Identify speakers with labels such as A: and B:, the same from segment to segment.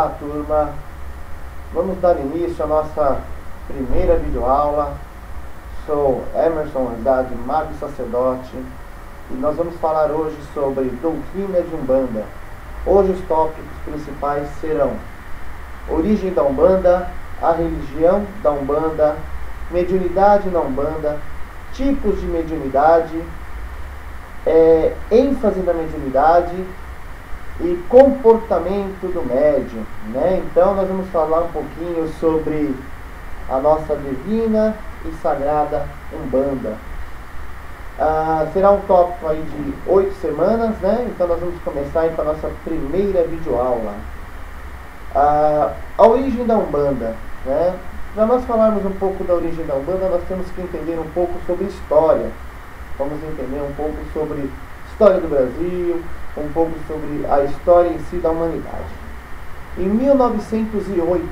A: Olá, turma! Vamos dar início à nossa primeira videoaula. Sou Emerson Andrade, mago sacerdote, e nós vamos falar hoje sobre doutrina de Umbanda. Hoje os tópicos principais serão origem da Umbanda, a religião da Umbanda, mediunidade na Umbanda, tipos de mediunidade, ênfase na mediunidade e comportamento do médium, né? Então nós vamos falar um pouquinho sobre a nossa divina e sagrada Umbanda. Será um tópico aí de 8 semanas, né? Então nós vamos começar com a nossa primeira videoaula. A origem da Umbanda, né? Para nós falarmos um pouco da origem da Umbanda, nós temos que entender um pouco sobre história. Vamos entender um pouco sobre história do Brasil, um pouco sobre a história em si da humanidade. Em 1908,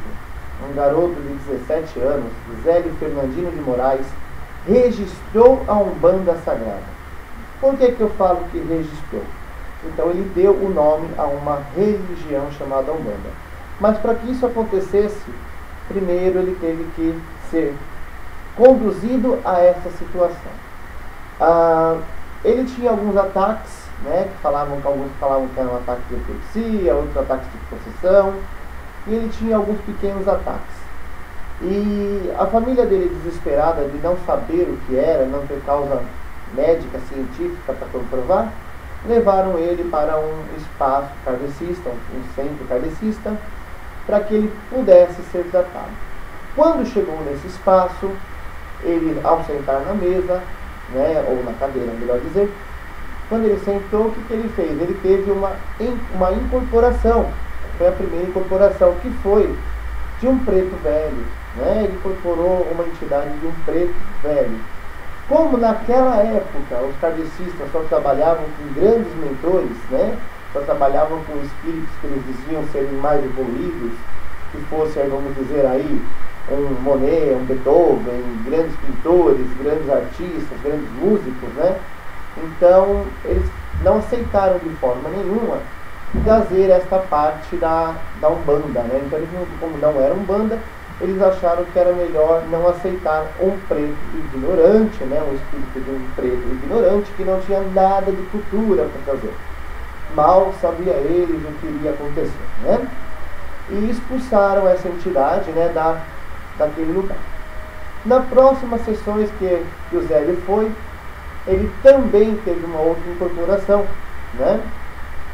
A: um garoto de 17 anos, Zélio Fernandino de Moraes, registrou a Umbanda Sagrada. Por que eu falo que registrou? Então ele deu o nome a uma religião chamada Umbanda. Mas para que isso acontecesse, primeiro ele teve que ser conduzido a essa situação. Ele tinha alguns ataques, né, que alguns falavam que era um ataque de epilepsia, outros ataques de possessão, e ele tinha alguns pequenos ataques. E a família dele, desesperada de não saber o que era, não ter causa médica, científica para comprovar, levaram ele para um espaço kardecista, um centro kardecista, para que ele pudesse ser tratado. Quando chegou nesse espaço, ele, ao sentar na mesa, né, ou na cadeira, melhor dizer, quando ele sentou, o que ele fez? Ele teve uma incorporação. Foi a primeira incorporação, que foi de um preto velho, né? Ele incorporou uma entidade de um preto velho. Como naquela época os kardecistas só trabalhavam com grandes mentores, né? Só trabalhavam com espíritos que eles diziam serem mais evoluídos, que fossem, vamos dizer aí, um Monet, um Beethoven, grandes pintores, grandes artistas, grandes músicos, né? Então, eles não aceitaram de forma nenhuma trazer esta parte da Umbanda, né? Então, eles, como não era Umbanda, eles acharam que era melhor não aceitar um preto ignorante, né? Um espírito de um preto ignorante que não tinha nada de cultura para trazer. Mal sabia eles o que iria acontecer, né? E expulsaram essa entidade, né, daquele lugar. Na próxima sessões que o Zélio foi, ele também teve uma outra incorporação, né?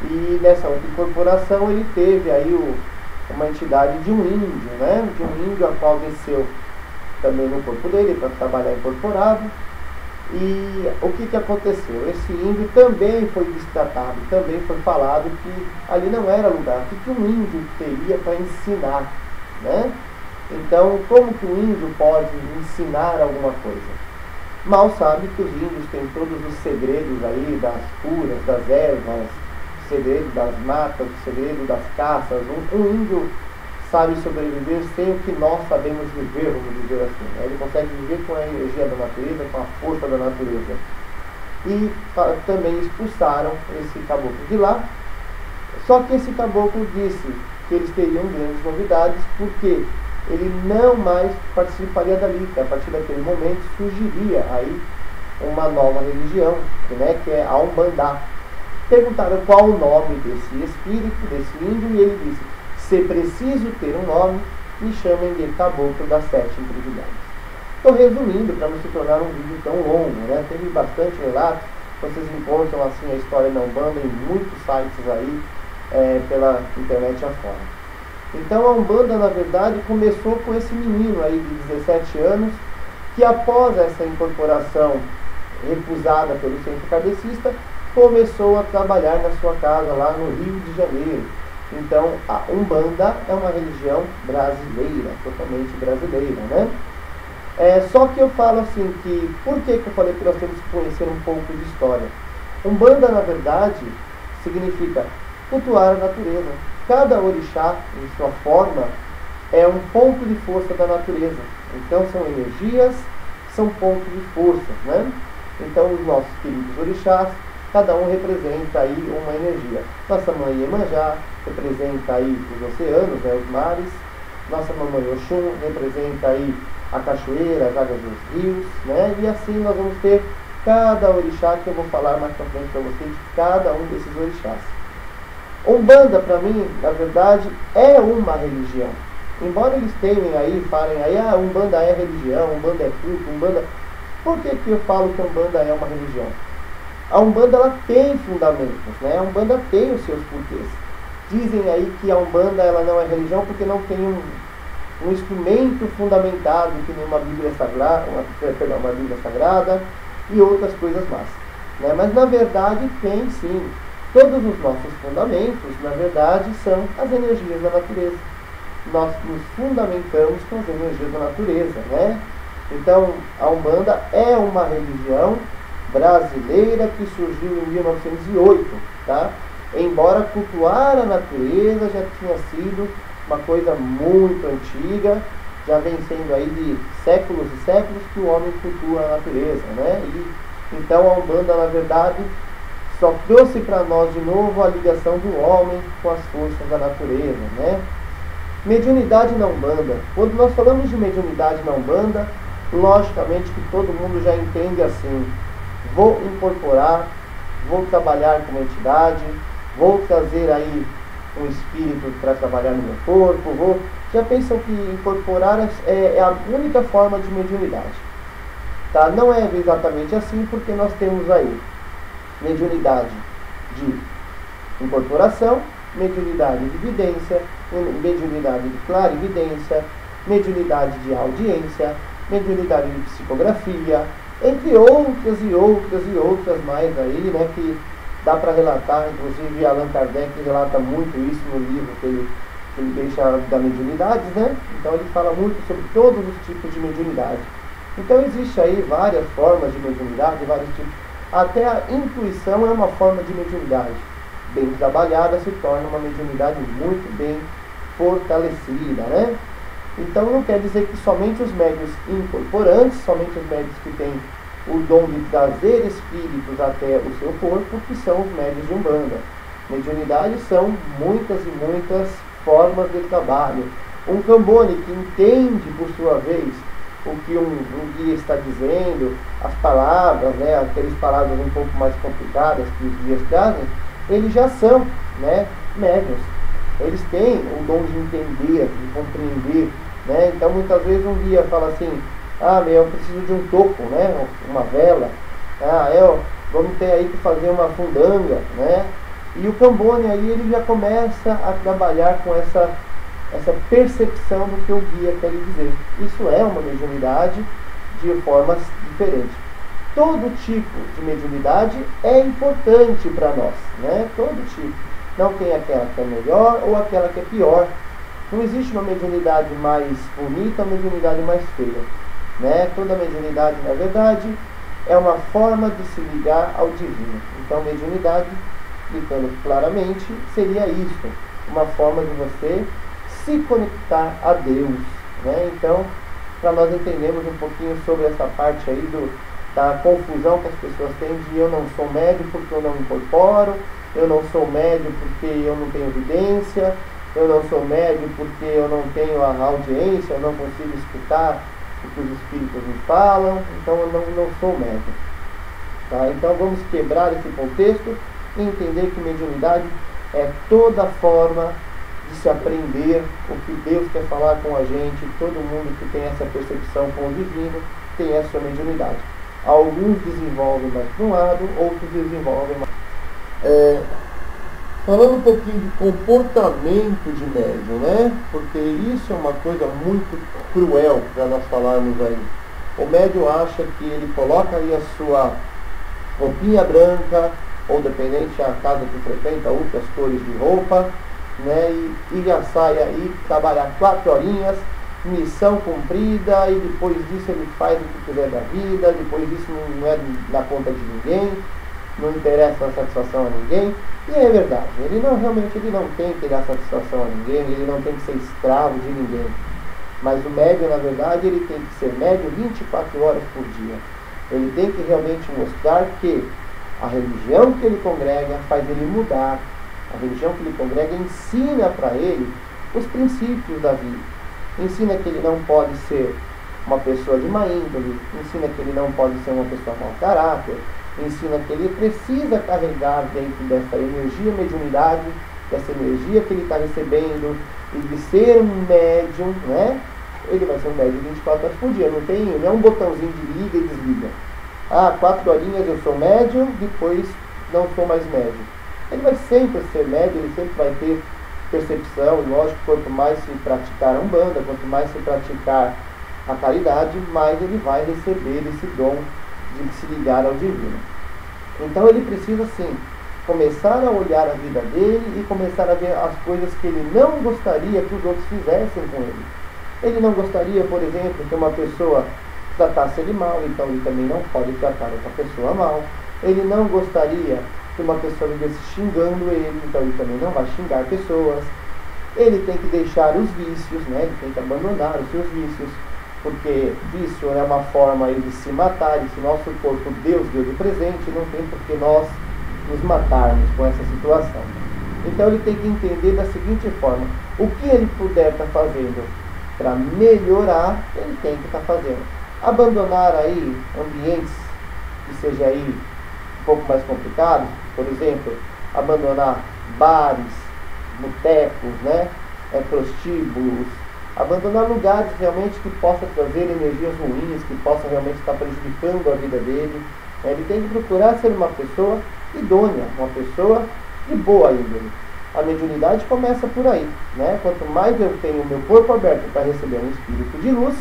A: E nessa outra incorporação ele teve aí uma entidade de um índio, né? De um índio a qual desceu também no corpo dele para trabalhar incorporado. E o que aconteceu? Esse índio também foi destratado, também foi falado que ali não era lugar. O que um índio teria para ensinar, né? Então, como que um índio pode ensinar alguma coisa? Mal sabe que os índios têm todos os segredos aí das curas, das ervas, o segredo das matas, o segredo das caças. Um índio sabe sobreviver sem o que nós sabemos viver, vamos dizer assim, né? Ele consegue viver com a energia da natureza, com a força da natureza. E também expulsaram esse caboclo de lá. Só que esse caboclo disse que eles teriam grandes novidades, porque ele não mais participaria dali, que a partir daquele momento surgiria aí uma nova religião, né, que é a Umbanda. Perguntaram qual o nome desse espírito, desse índio, e ele disse: se preciso ter um nome, me chamem de Caboclo das 7 Encruzilhadas. Estou resumindo para não se tornar um vídeo tão longo, né? Teve bastante relato, vocês encontram assim a história da Umbanda em muitos sites aí, pela internet afora. Então a Umbanda, na verdade, começou com esse menino aí de 17 anos, que após essa incorporação recusada pelo centro kardecista, começou a trabalhar na sua casa lá no Rio de Janeiro. Então a Umbanda é uma religião brasileira, totalmente brasileira, né? Só que eu falo assim que, por que eu falei que nós temos que conhecer um pouco de história? Umbanda, na verdade, significa cultuar a natureza. Cada orixá, em sua forma, é um ponto de força da natureza. Então são energias, são pontos de força, né? Então os nossos queridos orixás cada um representa aí uma energia. Nossa mãe Iemanjá representa aí os oceanos, né, os mares. Nossa mamãe Oxum representa aí a cachoeira, as águas dos rios, né? E assim nós vamos ter cada orixá, que eu vou falar mais pra frente para vocês, cada um desses orixás. Umbanda, para mim, na verdade, é uma religião. Embora eles tenham aí, falem aí, Umbanda é religião, Umbanda é culto, Umbanda... Por que eu falo que a Umbanda é uma religião? A Umbanda, ela tem fundamentos, né? A Umbanda tem os seus porquês. Dizem aí que a Umbanda, ela não é religião porque não tem um instrumento fundamentado, que nem uma Bíblia Sagrada, uma Bíblia Sagrada e outras coisas mais, né? Mas, na verdade, tem sim. Todos os nossos fundamentos, na verdade, são as energias da natureza. Nós nos fundamentamos com as energias da natureza, né? Então, a Umbanda é uma religião brasileira que surgiu em 1908, tá? Embora cultuar a natureza já tinha sido uma coisa muito antiga, já vem sendo aí de séculos e séculos que o homem cultua a natureza, né? E, então, a Umbanda, na verdade, só trouxe para nós de novo a ligação do homem com as forças da natureza, né? Mediunidade na Umbanda. Quando nós falamos de mediunidade na Umbanda, logicamente que todo mundo já entende assim: vou incorporar, vou trabalhar com uma entidade, vou trazer aí um espírito para trabalhar no meu corpo, já pensam que incorporar é a única forma de mediunidade, tá? Não é exatamente assim, porque nós temos aí mediunidade de incorporação, mediunidade de vidência, mediunidade de clarividência, mediunidade de audiência, mediunidade de psicografia, entre outras e outras e outras mais aí, né, que dá para relatar. Inclusive Allan Kardec relata muito isso no livro que ele deixa da mediunidade, né? Então ele fala muito sobre todos os tipos de mediunidade. Então existe aí várias formas de mediunidade, vários tipos. Até a intuição é uma forma de mediunidade. Bem trabalhada se torna uma mediunidade muito bem fortalecida, né? Então não quer dizer que somente os médiuns incorporantes, somente os médiuns que têm o dom de trazer espíritos até o seu corpo, que são os médiuns de Umbanda. Mediunidade são muitas e muitas formas de trabalho. Um Cambone que entende, por sua vez, o que um guia está dizendo, as palavras, né, aquelas palavras um pouco mais complicadas que os guias trazem, eles já são, né, médiuns. Eles têm o dom de entender, de compreender, né? Então muitas vezes um guia fala assim: eu preciso de um toco, né, uma vela, vamos ter aí que fazer uma fundanga, né? E o Cambone aí, ele já começa a trabalhar com essa percepção do que o guia quer lhe dizer. Isso é uma mediunidade de formas diferentes. Todo tipo de mediunidade é importante para nós, né? Todo tipo. Não tem aquela que é melhor ou aquela que é pior. Não existe uma mediunidade mais bonita, uma mediunidade mais feia, né? Toda mediunidade, na verdade, é uma forma de se ligar ao divino. Então, mediunidade, explicando claramente, seria isso: uma forma de você se conectar a Deus, né? Então, para nós entendermos um pouquinho sobre essa parte aí da confusão que as pessoas têm de eu não sou médium porque eu não incorporo, eu não sou médium porque eu não tenho evidência, eu não sou médium porque eu não tenho a audiência, eu não consigo escutar o que os espíritos me falam, então eu não sou médium. Tá? Então vamos quebrar esse contexto e entender que mediunidade é toda forma de se aprender o que Deus quer falar com a gente. Todo mundo que tem essa percepção com o divino tem essa mediunidade. Alguns desenvolvem mais para um lado, outros desenvolvem mais. Falando um pouquinho de comportamento de médium, né? Porque isso é uma coisa muito cruel para nós falarmos aí. O médium acha que ele coloca aí a sua roupinha branca, ou dependente da casa que frequenta, outras cores de roupa, né? E já sai aí trabalhar 4 horinhas, missão cumprida, e depois disso ele faz o que quiser da vida, depois disso não é na conta de ninguém, não interessa a satisfação a ninguém. E é verdade, ele não tem que dar satisfação a ninguém, ele não tem que ser escravo de ninguém. Mas o médium, na verdade, ele tem que ser médium 24 horas por dia. Ele tem que realmente mostrar que A religião que ele congrega faz ele mudar. A religião que ele congrega ensina para ele os princípios da vida. Ensina que ele não pode ser uma pessoa de má índole, ensina que ele não pode ser uma pessoa mau caráter, ensina que ele precisa carregar dentro dessa energia mediunidade, dessa energia que ele está recebendo, e de ser um médium, né? Ele vai ser um médium 24 horas por dia, não é um botãozinho de liga e desliga. 4 horinhas eu sou médium, depois não sou mais médium. Ele vai sempre ser médium, ele sempre vai ter percepção, e lógico, quanto mais se praticar a Umbanda, quanto mais se praticar a caridade, mais ele vai receber esse dom de se ligar ao divino. Então ele precisa sim começar a olhar a vida dele e começar a ver as coisas que ele não gostaria que os outros fizessem com ele. Ele não gostaria, por exemplo, que uma pessoa tratasse ele mal, então ele também não pode tratar outra pessoa mal. Ele não gostaria que uma pessoa vivesse xingando ele, então ele também não vai xingar pessoas. Ele tem que deixar os vícios, né? Ele tem que abandonar os seus vícios, porque vício é uma forma de se matar, e se nosso corpo Deus deu de presente, não tem por que nós nos matarmos com essa situação. Então ele tem que entender da seguinte forma: o que ele puder estar fazendo para melhorar, ele tem que estar fazendo. Abandonar aí ambientes que seja aí um pouco mais complicados, por exemplo, abandonar bares, botecos, né? Prostíbulos, abandonar lugares realmente que possa trazer energias ruins, que possa realmente estar prejudicando a vida dele. Ele tem que procurar ser uma pessoa idônea, uma pessoa de boa índole. A mediunidade começa por aí, né? Quanto mais eu tenho o meu corpo aberto para receber um espírito de luz,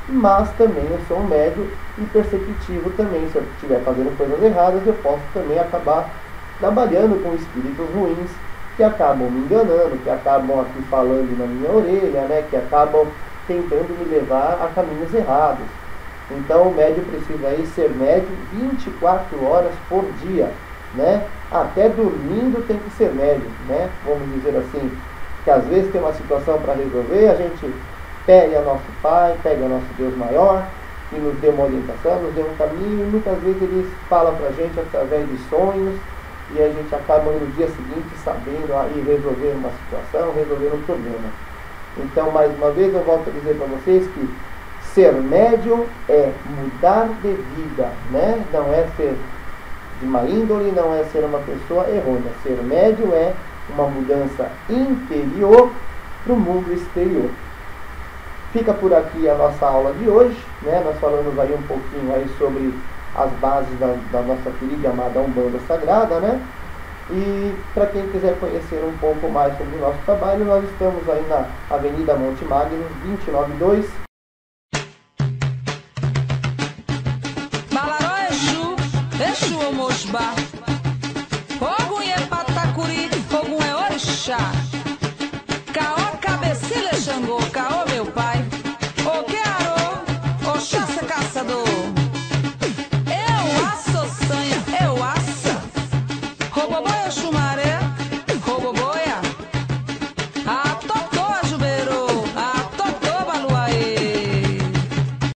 A: mas também eu sou um médium e perceptivo também. Se eu estiver fazendo coisas erradas, eu posso também acabar trabalhando com espíritos ruins, que acabam me enganando, que acabam aqui falando na minha orelha, né? Que acabam tentando me levar a caminhos errados. Então o médium precisa aí ser médium 24 horas por dia, né? Até dormindo tem que ser médium, né? Vamos dizer assim, que às vezes tem uma situação para resolver, a gente pega nosso Pai, pega nosso Deus maior, que nos deu uma orientação, nos deu um caminho, e muitas vezes eles falam para a gente através de sonhos, e a gente acaba no dia seguinte sabendo aí resolver uma situação, resolver um problema. Então, mais uma vez, eu volto a dizer para vocês que ser médium é mudar de vida, né? Não é ser de má índole, não é ser uma pessoa errônea. Ser médium é uma mudança interior para o mundo exterior. Fica por aqui a nossa aula de hoje, né? Nós falamos aí um pouquinho aí sobre as bases da nossa querida e amada Umbanda Sagrada, né? E para quem quiser conhecer um pouco mais sobre o nosso trabalho, nós estamos aí na Avenida Monte Magno, 292,